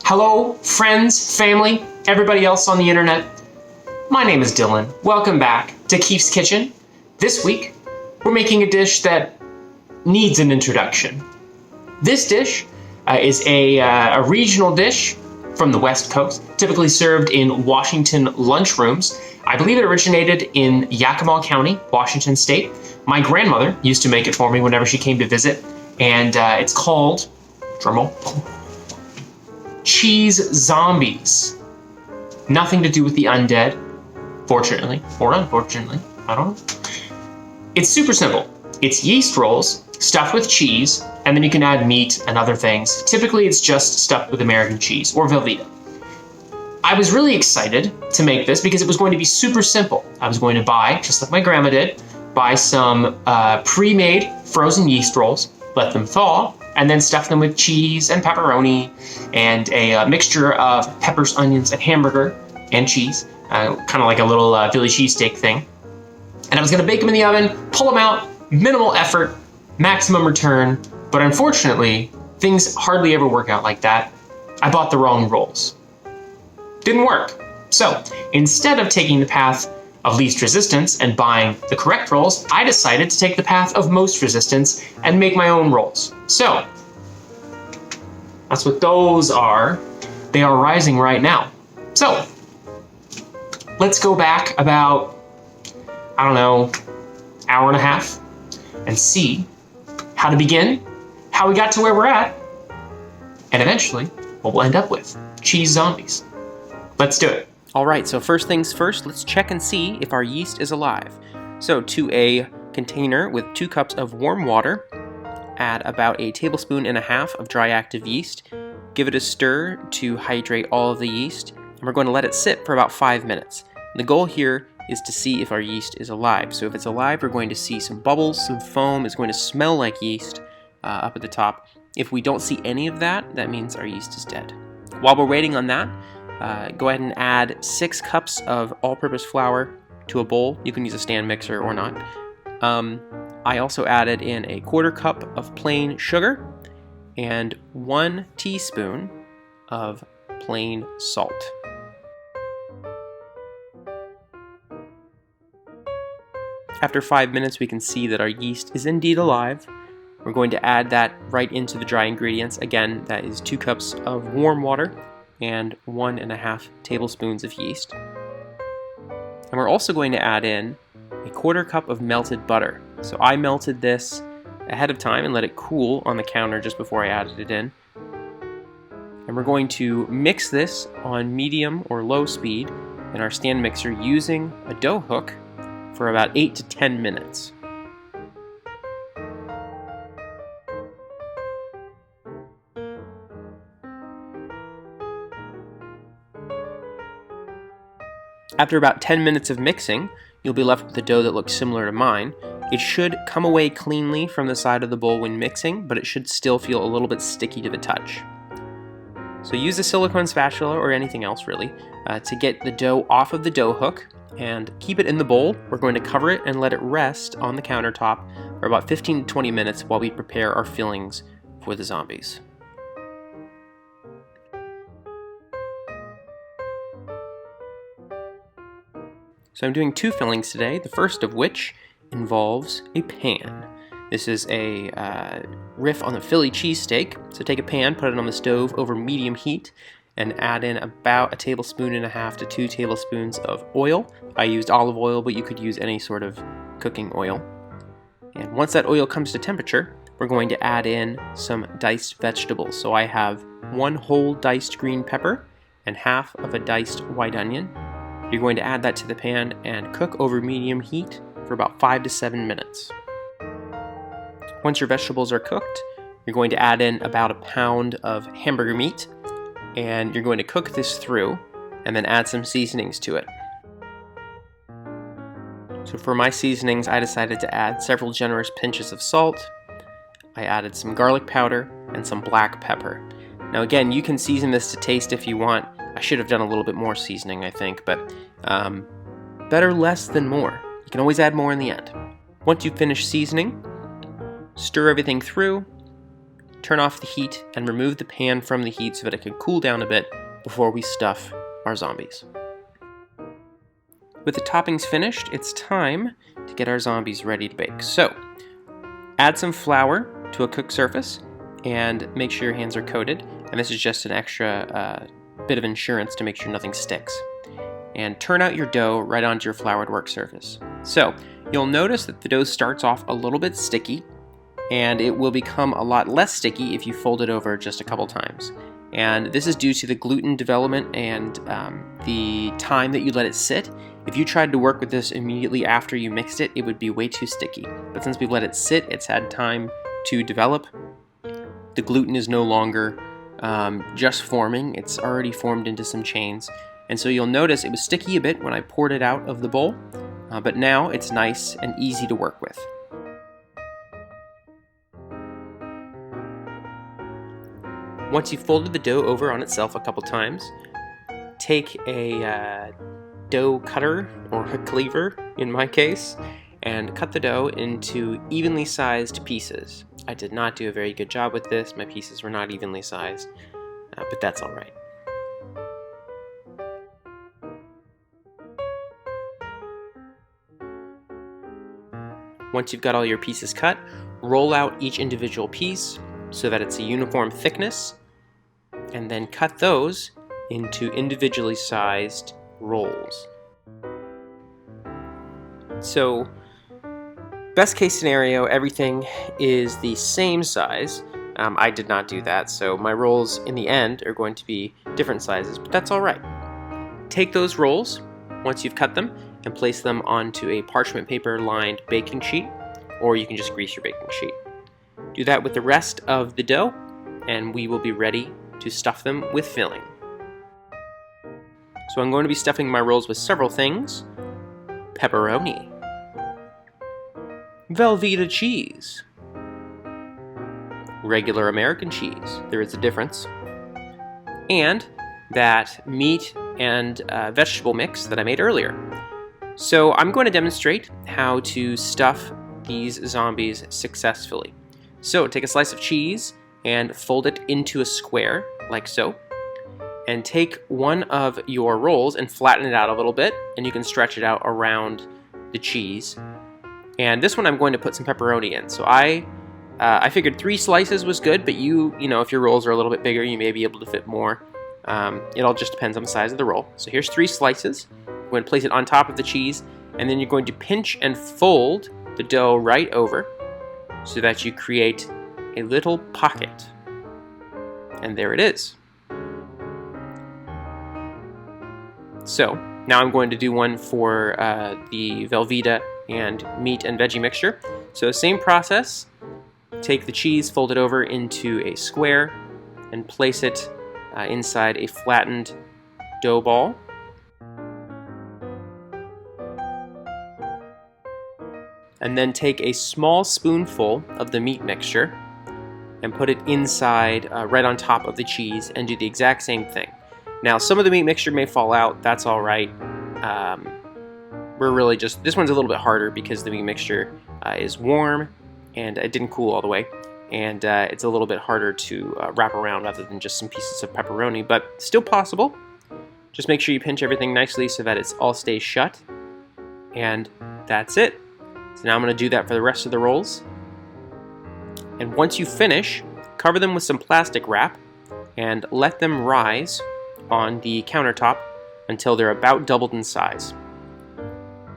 Hello, friends, family, everybody else on the internet. My name is Dylan. Welcome back to Keefe's Kitchen. This week, we're making a dish that needs an introduction. This dish is a regional dish from the West Coast, typically served in Washington lunchrooms. I believe it originated in Yakima County, Washington State. My grandmother used to make it for me whenever she came to visit, and it's called, drumroll, cheese zombies. Nothing to do with the undead, fortunately, or unfortunately, I don't know. It's super simple. It's yeast rolls stuffed with cheese, and then you can add meat and other things. Typically, it's just stuffed with American cheese or Velveeta. I was really excited to make this because it was going to be super simple. I was going to buy, just like my grandma did, buy some pre-made frozen yeast rolls, let them thaw, and then stuff them with cheese and pepperoni and a mixture of peppers, onions, and hamburger and cheese, kind of like a little Philly cheesesteak thing. And I was going to bake them in the oven, pull them out, minimal effort, maximum return, but unfortunately, things hardly ever work out like that. I bought the wrong rolls. Didn't work. So instead of taking the path of least resistance and buying the correct rolls, I decided to take the path of most resistance and make my own rolls. So that's what those are. They are rising right now. So let's go back about, I don't know, hour and a half and see how to begin, how we got to where we're at, and eventually what we'll end up with, cheese zombies. Let's do it. All right, so first things first, let's check and see if our yeast is alive. So to a container with 2 cups of warm water, add about 1.5 tablespoons of dry active yeast. Give it a stir to hydrate all of the yeast, and we're going to let it sit for about 5 minutes. The goal here is to see if our yeast is alive. So if it's alive, we're going to see some bubbles, some foam. It's going to smell like yeast up at the top. If we don't see any of that, that means our yeast is dead. While we're waiting on that, go ahead and add 6 cups of all-purpose flour to a bowl. You can use a stand mixer or not. I also added in 1/4 cup of plain sugar and 1 teaspoon of plain salt. After 5 minutes, we can see that our yeast is indeed alive. We're going to add that right into the dry ingredients. Again, that is 2 cups of warm water and 1.5 tablespoons of yeast. And we're also going to add in 1/4 cup of melted butter. So I melted this ahead of time and let it cool on the counter just before I added it in. And we're going to mix this on medium or low speed in our stand mixer using a dough hook for about 8 to 10 minutes. After about 10 minutes of mixing, you'll be left with a dough that looks similar to mine. It should come away cleanly from the side of the bowl when mixing, but it should still feel a little bit sticky to the touch. So use a silicone spatula or anything else really to get the dough off of the dough hook and keep it in the bowl. We're going to cover it and let it rest on the countertop for about 15 to 20 minutes while we prepare our fillings for the zombies. So I'm doing 2 fillings today, the first of which involves a pan. This is a riff on the Philly cheesesteak. So take a pan, put it on the stove over medium heat, and add in about 1.5 tablespoons to 2 tablespoons of oil. I used olive oil, but you could use any sort of cooking oil. And once that oil comes to temperature, we're going to add in some diced vegetables. So I have 1 whole diced green pepper and half of a diced white onion. You're going to add that to the pan and cook over medium heat for about 5 to 7 minutes. Once your vegetables are cooked, you're going to add in about 1 pound of hamburger meat, and you're going to cook this through and then add some seasonings to it. So for my seasonings, I decided to add several generous pinches of salt. I added some garlic powder and some black pepper. Now again, you can season this to taste if you want. I should have done a little bit more seasoning, I think, but better less than more. You can always add more in the end. Once you finish seasoning, stir everything through, turn off the heat and remove the pan from the heat so that it can cool down a bit before we stuff our zombies. With the toppings finished, it's time to get our zombies ready to bake. So, add some flour to a cooked surface and make sure your hands are coated. And this is just an extra bit of insurance to make sure nothing sticks. And turn out your dough right onto your floured work surface. So, you'll notice that the dough starts off a little bit sticky, and it will become a lot less sticky if you fold it over just a couple times. And this is due to the gluten development and the time that you let it sit. If you tried to work with this immediately after you mixed it, it would be way too sticky. But since we've let it sit, it's had time to develop. The gluten is no longer just forming, it's already formed into some chains. And so you'll notice it was sticky a bit when I poured it out of the bowl, but now it's nice and easy to work with. Once you've folded the dough over on itself a couple times, take a dough cutter, or a cleaver in my case, and cut the dough into evenly sized pieces. I did not do a very good job with this. My pieces were not evenly sized, but that's all right. Once you've got all your pieces cut, roll out each individual piece so that it's a uniform thickness, and then cut those into individually sized rolls. So, best case scenario, everything is the same size. I did not do that, so my rolls in the end are going to be different sizes, but that's all right. Take those rolls, once you've cut them, and place them onto a parchment paper lined baking sheet, or you can just grease your baking sheet. Do that with the rest of the dough, and we will be ready to stuff them with filling. So I'm going to be stuffing my rolls with several things: pepperoni, Velveeta cheese, regular American cheese, there is a difference, and that meat and vegetable mix that I made earlier. So I'm going to demonstrate how to stuff these zombies successfully. So take a slice of cheese and fold it into a square, like so. And take one of your rolls and flatten it out a little bit, and you can stretch it out around the cheese. And this one I'm going to put some pepperoni in. So I figured 3 slices was good, but you know, if your rolls are a little bit bigger, you may be able to fit more. It all just depends on the size of the roll. So here's 3 slices. I'm going to place it on top of the cheese, and then you're going to pinch and fold the dough right over so that you create a little pocket. And there it is. So now I'm going to do one for the Velveeta and meat and veggie mixture. So same process. Take the cheese, fold it over into a square, and place it inside a flattened dough ball. And then take a small spoonful of the meat mixture and put it inside right on top of the cheese, and do the exact same thing. Now, some of the meat mixture may fall out. That's all right. We're really just, this one's a little bit harder because the meat mixture is warm and it didn't cool all the way, and it's a little bit harder to wrap around rather than just some pieces of pepperoni, but still possible. Just make sure you pinch everything nicely so that it all stays shut, and that's it. So now I'm going to do that for the rest of the rolls. And once you finish, cover them with some plastic wrap and let them rise on the countertop until they're about doubled in size.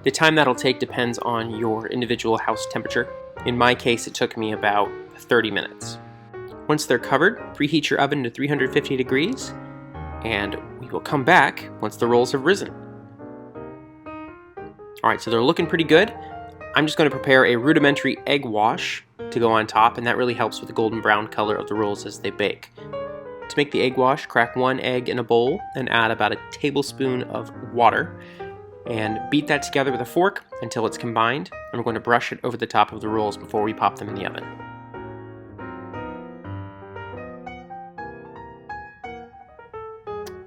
The time that'll take depends on your individual house temperature. In my case, it took me about 30 minutes. Once they're covered, preheat your oven to 350 degrees, and we will come back once the rolls have risen. Alright, so they're looking pretty good. I'm just going to prepare a rudimentary egg wash to go on top, and that really helps with the golden brown color of the rolls as they bake. To make the egg wash, crack 1 egg in a bowl and add about a tablespoon of water, and beat that together with a fork until it's combined, and we're going to brush it over the top of the rolls before we pop them in the oven.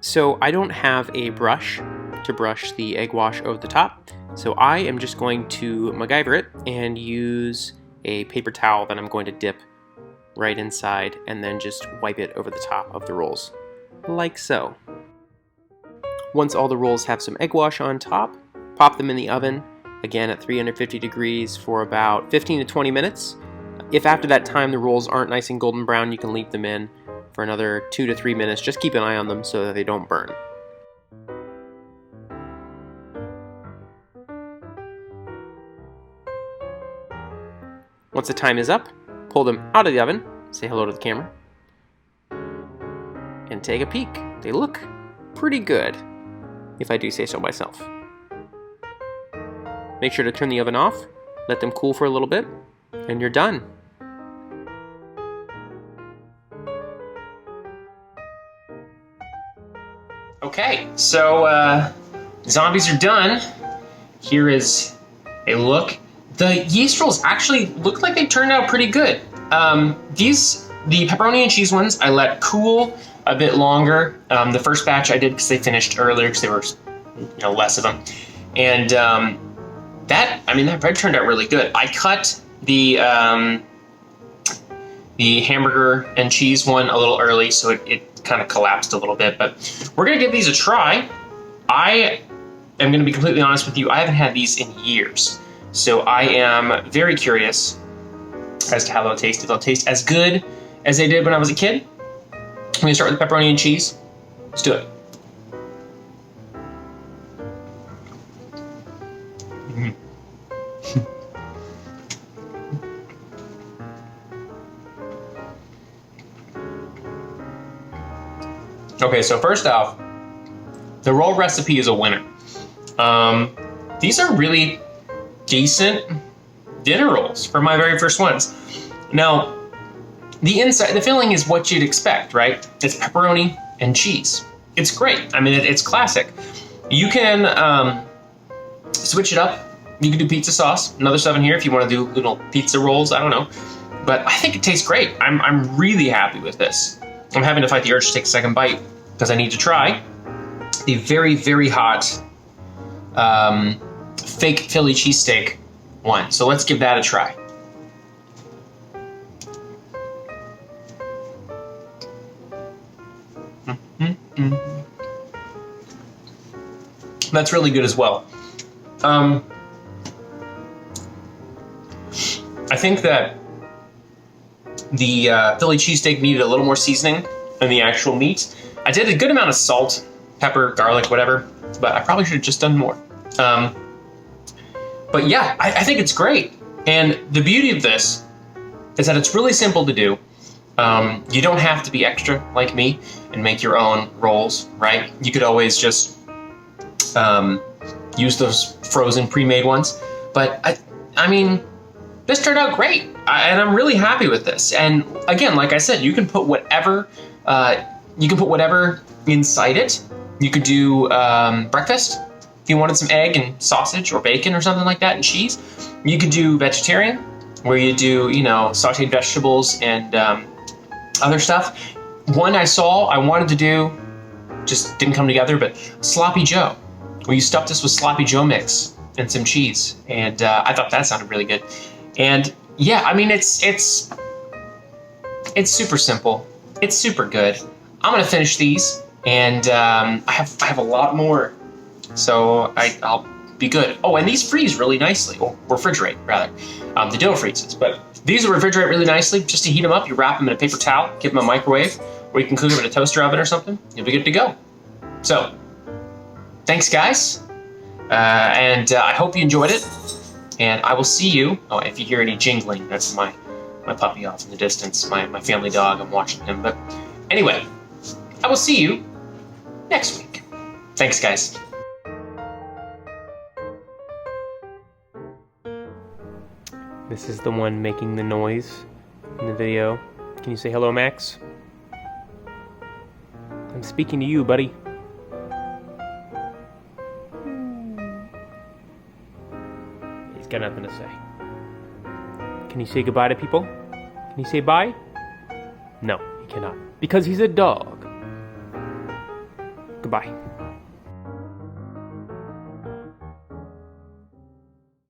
So I don't have a brush to brush the egg wash over the top, so I am just going to MacGyver it and use a paper towel that I'm going to dip right inside, and then just wipe it over the top of the rolls, like so. Once all the rolls have some egg wash on top, pop them in the oven, again at 350 degrees for about 15 to 20 minutes. If after that time the rolls aren't nice and golden brown, you can leave them in for another 2 to 3 minutes. Just keep an eye on them so that they don't burn. Once the time is up, pull them out of the oven, say hello to the camera, and take a peek. They look pretty good, if I do say so myself. Make sure to turn the oven off, let them cool for a little bit, and you're done. Okay, so zombies are done. Here is a look. The yeast rolls actually look like they turned out pretty good. The pepperoni and cheese ones, I let cool a bit longer. The first batch I did because they finished earlier because they were, less of them. And that bread turned out really good. I cut the hamburger and cheese one a little early, so it kind of collapsed a little bit. But we're gonna give these a try. I am gonna be completely honest with you. I haven't had these in years, so I am very curious as to how they'll taste. If they'll taste as good as they did when I was a kid. I'm gonna start with the pepperoni and cheese. Let's do it. Okay, so first off, the roll recipe is a winner. These are really decent dinner rolls for my very first ones. Now, the filling is what you'd expect, right? It's pepperoni and cheese. It's great. I mean, it's classic. You can switch it up. You can do pizza sauce, another stuff in here if you want to do little pizza rolls. I don't know, but I think it tastes great. I'm really happy with this. I'm having to fight the urge to take a second bite because I need to try the very, very hot fake Philly cheesesteak one. So let's give that a try. That's really good as well. I think that the Philly cheesesteak needed a little more seasoning than the actual meat. I did a good amount of salt, pepper, garlic, whatever, but I probably should have just done more. But yeah, I think it's great. And the beauty of this is that it's really simple to do. You don't have to be extra like me and make your own rolls, right? You could always just use those frozen pre-made ones. But I mean, this turned out great, and I'm really happy with this. And again, like I said, you can put whatever inside it. You could do breakfast if you wanted some egg and sausage or bacon or something like that, and cheese. You could do vegetarian, where you do sautéed vegetables and other stuff. One I saw I wanted to do, just didn't come together, but sloppy Joe, where you stuff this with sloppy Joe mix and some cheese, and I thought that sounded really good. And yeah, I mean, it's super simple. It's super good. I'm gonna finish these, and I have a lot more, so I'll be good. Oh, and these freeze really nicely, or refrigerate rather. The dough freezes, but these will refrigerate really nicely. Just to heat them up, you wrap them in a paper towel, give them a microwave, or you can cook them in a toaster oven or something. You'll be good to go. So, thanks guys, and I hope you enjoyed it. And I will see you. Oh, if you hear any jingling, that's my puppy off in the distance, my family dog. I'm watching him. But anyway, I will see you next week. Thanks, guys. This is the one making the noise in the video. Can you say hello, Max? I'm speaking to you, buddy. He's got nothing to say. Can you say goodbye to people? Can you say bye? No, he cannot. Because he's a dog. Goodbye.